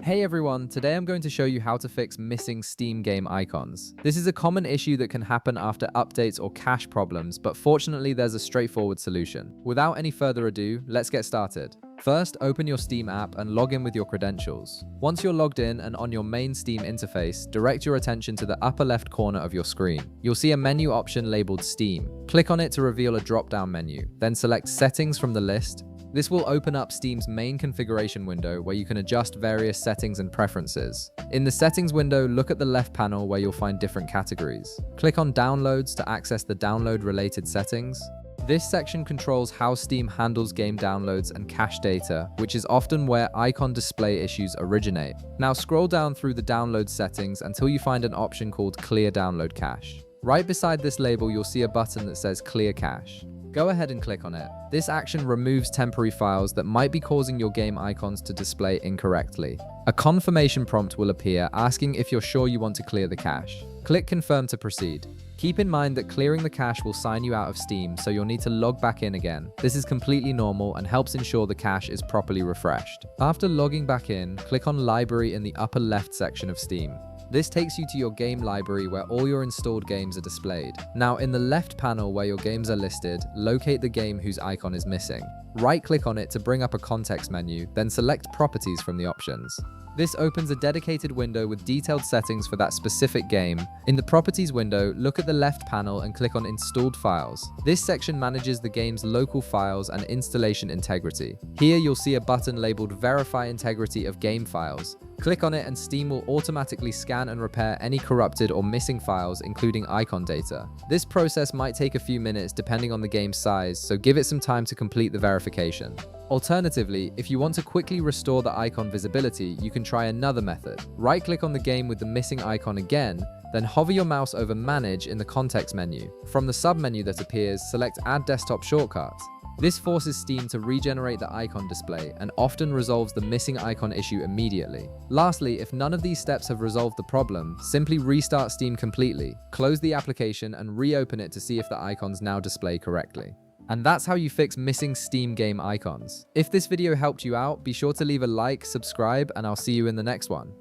Hey everyone, today I'm going to show you how to fix missing Steam game icons. This is a common issue that can happen after updates or cache problems, but fortunately there's a straightforward solution. Without any further ado, let's get started. First, open your Steam app and log in with your credentials. Once you're logged in and on your main Steam interface, direct your attention to the upper left corner of your screen. You'll see a menu option labeled Steam. Click on it to reveal a drop-down menu, then select Settings from the list. This will open up Steam's main configuration window where you can adjust various settings and preferences. In the settings window, look at the left panel where you'll find different categories. Click on Downloads to access the download-related settings. This section controls how Steam handles game downloads and cache data, which is often where icon display issues originate. Now scroll down through the download settings until you find an option called Clear Download Cache. Right beside this label, you'll see a button that says Clear Cache. Go ahead and click on it. This action removes temporary files that might be causing your game icons to display incorrectly. A confirmation prompt will appear asking if you're sure you want to clear the cache. Click Confirm to proceed. Keep in mind that clearing the cache will sign you out of Steam, so you'll need to log back in again. This is completely normal and helps ensure the cache is properly refreshed. After logging back in, click on Library in the upper left section of Steam. This takes you to your game library where all your installed games are displayed. Now, in the left panel where your games are listed, locate the game whose icon is missing. Right-click on it to bring up a context menu, then select Properties from the options. This opens a dedicated window with detailed settings for that specific game. In the Properties window, look at the left panel and click on Installed Files. This section manages the game's local files and installation integrity. Here you'll see a button labeled Verify Integrity of Game Files. Click on it and Steam will automatically scan and repair any corrupted or missing files, including icon data. This process might take a few minutes depending on the game's size, so give it some time to complete the verification. Alternatively, if you want to quickly restore the icon visibility, you can try another method. Right-click on the game with the missing icon again, then hover your mouse over Manage in the context menu. From the submenu that appears, select Add Desktop Shortcut. This forces Steam to regenerate the icon display and often resolves the missing icon issue immediately. Lastly, if none of these steps have resolved the problem, simply restart Steam completely, close the application and reopen it to see if the icons now display correctly. And that's how you fix missing Steam game icons. If this video helped you out, be sure to leave a like, subscribe, and I'll see you in the next one.